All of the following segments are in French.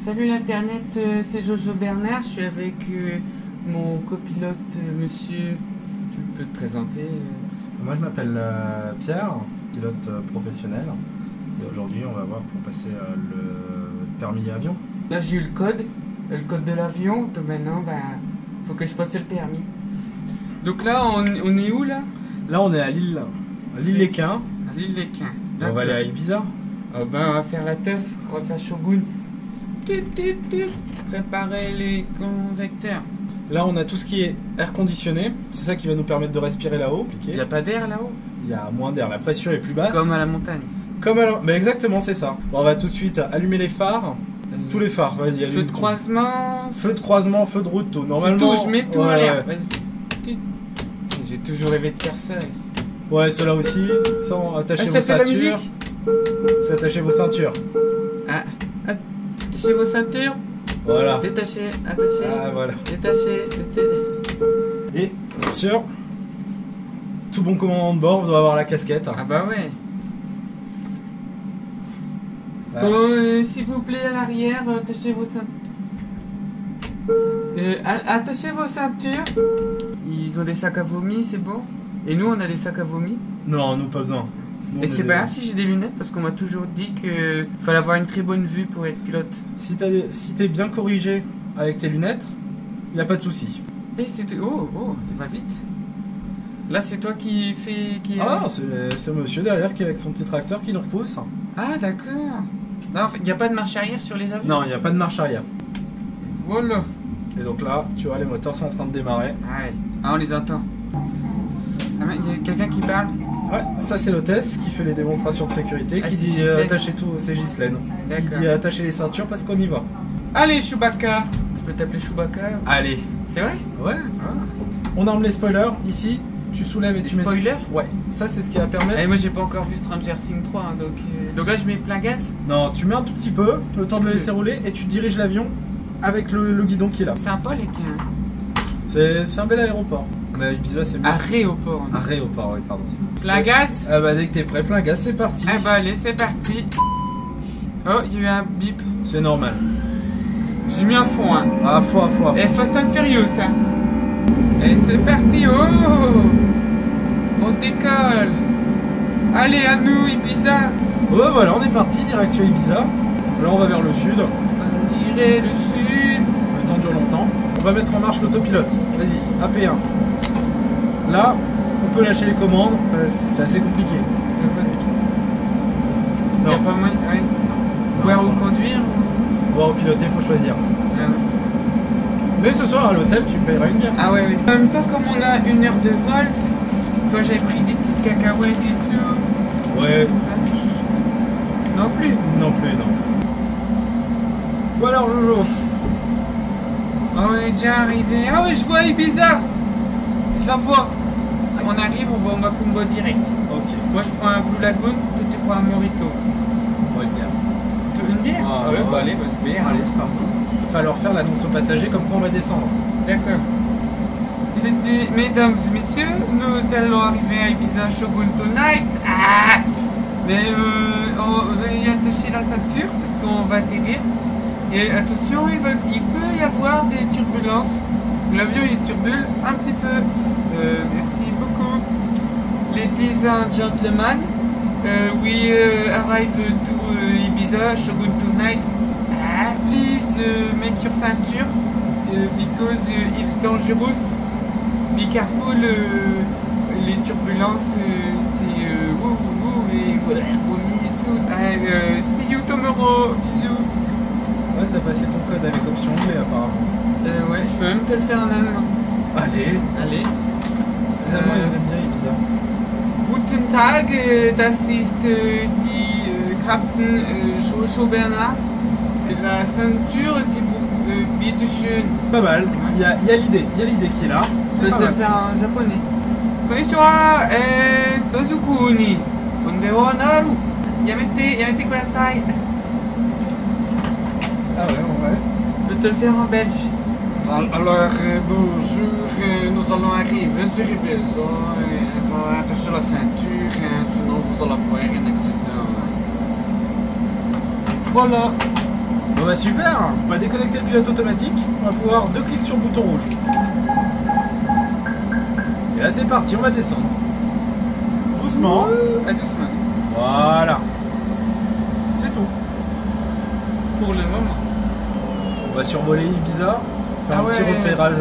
Salut l'internet, c'est Jojo Bernard, je suis avec mon copilote monsieur, tu peux te présenter Moi je m'appelle Pierre, pilote professionnel, et aujourd'hui on va voir pour passer le permis avion. Là j'ai eu le code de l'avion, donc maintenant faut que je passe le permis. Donc là on est où là? Là on est à l'île-les-Quins. À l'île-les-Quins. On va aller à Ibiza. Oh ben on va faire la teuf, on va faire Shogun. Préparer les convecteurs. Là on a tout ce qui est air conditionné, c'est ça qui va nous permettre de respirer là-haut. Il n'y a pas d'air là-haut? Il y a moins d'air, la pression est plus basse. Comme à la montagne. Mais exactement c'est ça. Bon, on va tout de suite allumer les phares. Tous les phares, vas-y. Feu de croisement. Feu de croisement, feu de route, tout. Normalement. Tout, je mets tout à l'air. J'ai toujours rêvé de faire ça. Ouais, cela aussi. Sans attacher vos ceintures. S'attacher vos ceintures. Attachez vos ceintures. Voilà. Détachez, attachez. Ah voilà. Détachez. Et bien sûr, tout bon commandant de bord doit avoir la casquette. Ah bah ouais. Ah. Bon, s'il vous plaît à l'arrière, attachez vos ceintures. Attachez vos ceintures. Ils ont des sacs à vomi, c'est bon. Et nous on a des sacs à vomi. Non, nous pas besoin. Nous, et c'est pas grave si j'ai des lunettes parce qu'on m'a toujours dit que fallait avoir une très bonne vue pour être pilote. Si t'es bien corrigé avec tes lunettes, y a pas de souci. Et c'est oh, il va vite. Là c'est toi qui fais c'est monsieur derrière qui est avec son petit tracteur qui nous repousse. Ah d'accord. Non, il n'y a pas de marche arrière sur les avions. Non, il n'y a pas de marche arrière. Voilà. Et donc là, tu vois, les moteurs sont en train de démarrer. Ouais. Ah, on les entend. Ah, il y a quelqu'un qui parle. Ouais, ça c'est l'hôtesse qui fait les démonstrations de sécurité, qui dit attachez tout, c'est Ghislaine. Qui dit attachez les ceintures parce qu'on y va. Allez Chewbacca. Je peux t'appeler Chewbacca? Allez. C'est vrai? Ouais. Ah. On arme les spoilers, ici, tu soulèves et tu mets... Spoilers? Ouais, ça c'est ce qui va permettre... Et moi j'ai pas encore vu Stranger Things 3, hein, donc là je mets plein gaz? Non, tu mets un tout petit peu, le temps de le laisser rouler, et tu diriges l'avion avec le guidon qui est là. Sympa les quins. C'est un bel aéroport. Mais Ibiza c'est mieux. Aéroport. Aéroport, oui, pardon. Plein gaz? Ah bah dès que t'es prêt, plein gaz, c'est parti. Ah bah allez, c'est parti. Oh, il y a eu un bip. C'est normal. J'ai mis un fond, hein. Ah, faux. Et Fast and Furious, hein. Et c'est parti, oh! On décolle. Allez, à nous, Ibiza. Ouais, voilà, on est parti, direction Ibiza. Là, on va vers le sud. On dirait le sud. Le temps dure longtemps. On va mettre en marche l'autopilote. Vas-y, AP1. Là, on peut lâcher les commandes. C'est assez compliqué. Il n'y a pas moyen, ouais. Boire ou conduire? Boire ou piloter, faut choisir. Ah ouais. Mais ce soir, à l'hôtel, tu paieras une bière. Ah ouais, oui. En même temps, comme on a 1 heure de vol, toi j'avais pris des petites cacahuètes et tout. Ouais. Non plus. Non plus, non. Bon alors, Jojo. On est déjà arrivé. Ah ouais, je vois Ibiza. Je la vois. On arrive, on va au Macumba direct. Ok. Moi je prends un Blue Lagoon, toi tu prends un Morito. Ouais, une bière. Une bière? Ah ouais, bah allez, c'est bière. Allez, c'est parti. Il va falloir faire l'annonce aux passagers comme quoi on va descendre. D'accord. Mesdames et messieurs, nous allons arriver à Ibiza Shogun tonight. Ah, mais on va y attacher la ceinture parce qu'on va atterrir. Et attention, il peut y avoir des turbulences. L'avion il turbule un petit peu. Merci beaucoup. Ladies and gentlemen, we arrive to Ibiza Shogun tonight. Please make your ceinture because it's dangerous. Be careful, les turbulences, c'est et vomi et tout. See you tomorrow, bisous. Ouais, t'as passé ton code avec option anglais apparemment. Ouais, je peux même te le faire en allemand. Allez. Les Allemands ils aiment bien Ibiza. Guten Tag, das ist die Captain Jojo Bernard. La ceinture, si vous bitte schön. Pas mal. Il y a l'idée qui est là. Je vais te le faire en japonais. Konnichiwa, Suzukuni. Ondewa naru. Yamete kudasai. Ah ouais. Je vais te le faire en belge. Alors, bonjour, nous allons arriver sur Ibiza. On va attacher la ceinture, sinon vous allez avoir un accident. Voilà. Bon bah super. On va déconnecter le pilote automatique. On va pouvoir 2 clics sur le bouton rouge. Et là c'est parti, on va descendre. Doucement. Ah, doucement. Voilà. C'est tout. Pour le moment. On va survoler Ibiza. Faire Ah un petit ouais. repérage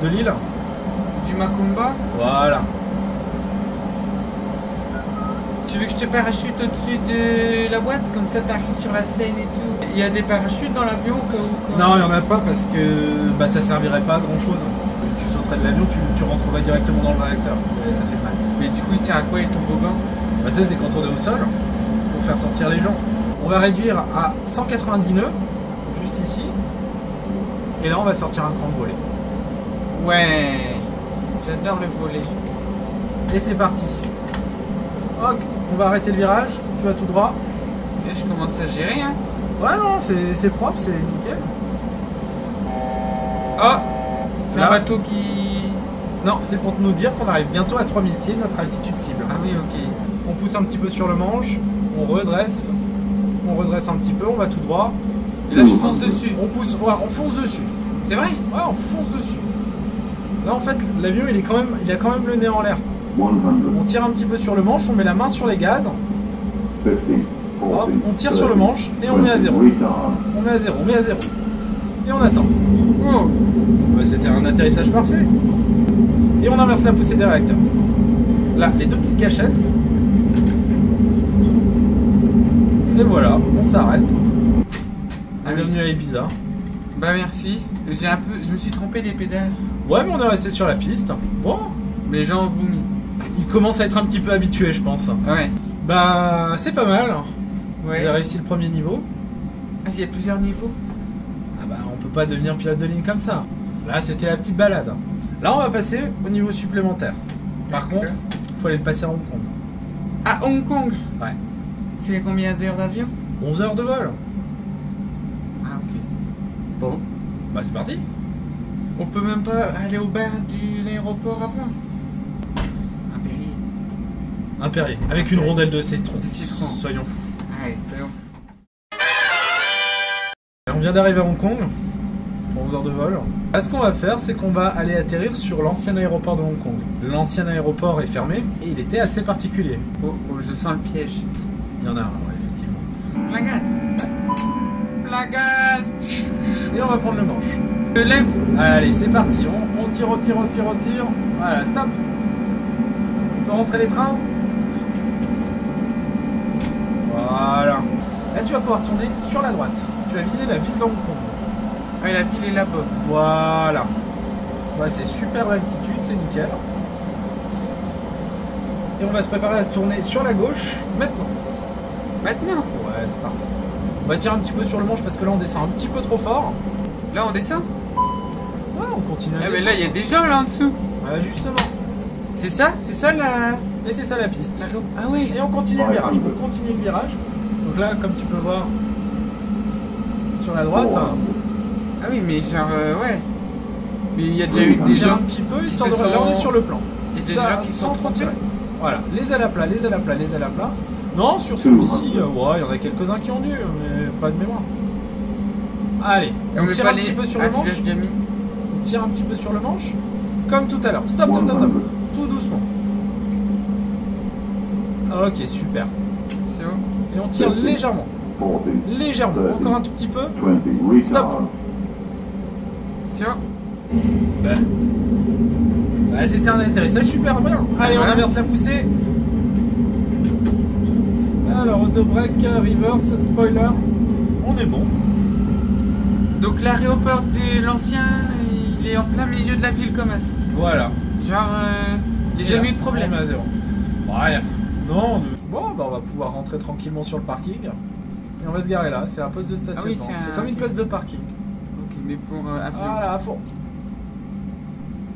de l'île. Du Macumba. Voilà. Tu veux que je te parachute au-dessus de la boîte? Comme ça t'arrives sur la scène et tout. Il y a des parachutes dans l'avion ou quoi? Non, il n'y en a pas parce que bah, ça servirait pas à grand chose. Tu sauterais de l'avion, tu rentrerais directement dans le réacteur. Et ça fait mal. Mais du coup, il sert à quoi les toboggans? Bah, ça, c'est quand on est au sol pour faire sortir les gens. On va réduire à 190 nœuds, juste ici. Et là, on va sortir un cran de volet. Ouais, j'adore le volet. Et c'est parti. Ok, on va arrêter le virage. Tu vas tout droit. Et je commence à gérer, hein. Ouais, non, c'est propre, c'est nickel. Oh, c'est Là. un bateau qui... Non, c'est pour nous dire qu'on arrive bientôt à 3000 pieds, notre altitude cible. Ah oui, ok. On pousse un petit peu sur le manche, on redresse un petit peu, on va tout droit. Et là, je fonce dessus. On pousse, ouais, on fonce dessus. C'est vrai? Ouais, on fonce dessus. Là, en fait, l'avion, il a quand même le nez en l'air. 100, On tire un petit peu sur le manche, on met la main sur les gaz, 50, hop, 40, on tire sur le manche et on met à 0. On met à 0, on met à 0. Et on attend. Oh, Ouais, c'était un atterrissage parfait. Et on inverse la poussée des réacteurs. Là, les 2 petites gâchettes. Et voilà, on s'arrête. Bienvenue à Ibiza. bah merci. Je me suis trompé des pédales. Ouais, mais on est resté sur la piste. Bon, Les gens ont vomi. il commence à être un petit peu habitué, je pense. Ouais. Bah, c'est pas mal. Ouais. On a réussi le premier niveau. Ah, il y a plusieurs niveaux. Ah bah, on peut pas devenir pilote de ligne comme ça. Là, c'était la petite balade. Là, on va passer au niveau supplémentaire. Par D'accord. contre, il faut aller le passer à Hong Kong. À Hong Kong. Ouais. C'est combien d'heures d'avion? 11 heures de vol. Ah, ok. Bon. Bah, c'est parti. On peut même pas aller au bar de l'aéroport avant. Un Perrier. Un Perrier, avec une rondelle de citron. De citron. Soyons fous. Allez, c'est bon. On vient d'arriver à Hong Kong. Pour 11 heures de vol. Là, ce qu'on va faire, c'est qu'on va aller atterrir sur l'ancien aéroport de Hong Kong. L'ancien aéroport est fermé et il était assez particulier. Oh, oh, je sens le piège. Il y en a un, ouais, effectivement. Plein gaz. Plein gaz. Et on va prendre le manche. Je lève. Allez, c'est parti. On tire, on tire, on tire, on tire. Voilà, stop. On peut rentrer les trains. Voilà. Là, tu vas pouvoir tourner sur la droite. Tu vas viser la ville de Hong Kong. Ouais, la ville est là-bas. Voilà. Ouais, c'est super d'altitude, c'est nickel. Et on va se préparer à tourner sur la gauche maintenant. Maintenant. Ouais, c'est parti. On va tirer un petit peu sur le manche parce que là on descend un petit peu trop fort. Là, on descend. Ouais, on continue à Ah, mais descendre. là, il y a des gens là en dessous. Ouais, justement. C'est ça la. Et c'est ça la piste. Ah ouais. Et on continue le virage. On continue le virage. Donc là, comme tu peux voir sur la droite, Ah oui, mais genre, ouais. Mais il y a déjà eu on des tire gens un petit peu. qui Histoire se de... Là, on est sont- sur le plan. Il y a des Ça, gens qui se sont sans trop trompés. tirer. Voilà, les ailes à plat, les ailes à plat, les ailes à plat. Non, sur celui-ci, ouais, il y en a quelques-uns qui ont dû, mais pas de mémoire. Allez, Et on met tire pas un petit peu sur le tu l'as manche. déjà mis. On tire un petit peu sur le manche. Comme tout à l'heure. Stop, stop, stop, stop. Tout doucement. Ok, super. C'est bon. Et on tire légèrement. 40, Légèrement. Encore un tout petit peu. 20, Stop. retard. C'est bon. Bah, c'était un atterrissage super bien. Allez, on Ouais. inverse la poussée. Alors, auto-break, reverse, spoiler. On est bon. Donc l'aéroport de l'ancien, il est en plein milieu de la ville comme as. Voilà. Genre, il n'y a jamais eu de problème. On est à 0. Ouais, non. Bon, bah, on va pouvoir rentrer tranquillement sur le parking. Et on va se garer là. C'est un poste de stationnement. oui, c'est comme une place de parking. Ok, mais pour avion. Voilà, à fond.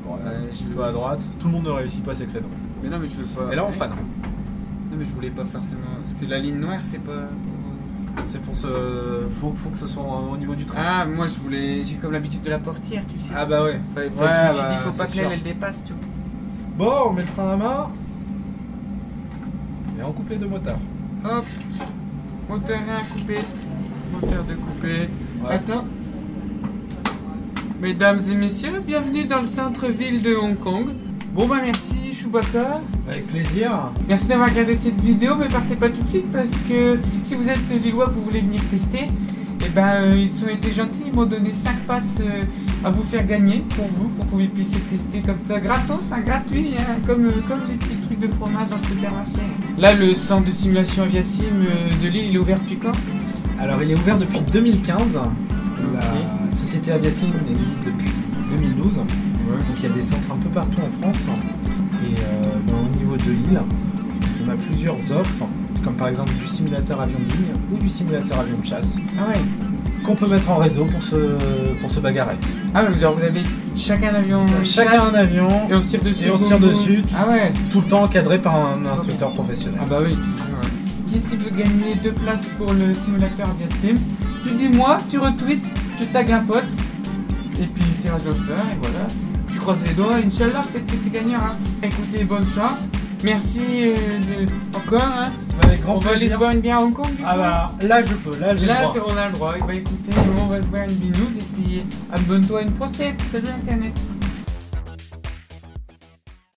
Bon, là, Ouais, un petit je peu veux- à droite. Tout le monde ne réussit pas ses créneaux. Mais non, mais je veux pas. Et là, on freine. Non, mais je voulais pas forcément. Parce que la ligne noire, c'est pas pour. C'est pour ce. Faut que ce soit au niveau du train. Ah, moi je voulais. J'ai comme l'habitude de la portière, tu sais. Ah bah ouais. Enfin, Ouais, je me suis bah, dit, faut pas c'est que l'aile sûr. elle dépasse, tu vois. Bon, on met le frein à main. Et on coupe les deux moteurs. Hop, moteur 1 coupé, moteur de coupé. Ouais. Attends. Mesdames et messieurs, bienvenue dans le centre-ville de Hong Kong. Bon bah merci Chewbacca. Avec plaisir. Merci d'avoir regardé cette vidéo, mais partez pas tout de suite parce que si vous êtes lillois que vous voulez venir tester, et ben ils ont été gentils, ils m'ont donné 5 passes à vous faire gagner pour vous, pour que vous puissiez tester comme ça, gratos, hein, gratuit, hein, comme les petits trucs de fromage dans le supermarché. Là le centre de simulation Aviasim de Lille, il est ouvert depuis quand? Alors il est ouvert depuis 2015. Ok. La société Aviasim existe depuis 2012. Ouais. Donc il y a des centres un peu partout en France. Et au niveau de Lille, on a plusieurs offres, comme par exemple du simulateur avion de ligne ou du simulateur avion de chasse, Ah ouais. qu'on peut mettre en réseau pour se bagarrer. Ah ouais, genre vous avez chacun un avion Chacun chasse, un avion, et on se tire dessus. et on se tire dessus. Ah ouais. tout le temps encadré par un instructeur professionnel. Ah bah oui. Qui est-ce qui veut gagner 2 places pour le simulateur Aviasim? Tu dis moi, tu retweets, tu tags un pote, et puis tirage au sort, et voilà. Tu croises les doigts, Inch'Allah, peut-être que tu gagneras. Écoutez, bonne chance. Merci encore. Hein. Avec grand On va aller se plaisir. boire une bière à Hong Kong du Ah coup. bah là je peux, là j'ai le Là, droit. on a le droit. Et bah écoutez, on va se boire une binouze et puis abonne-toi à une prochaine. Salut Internet.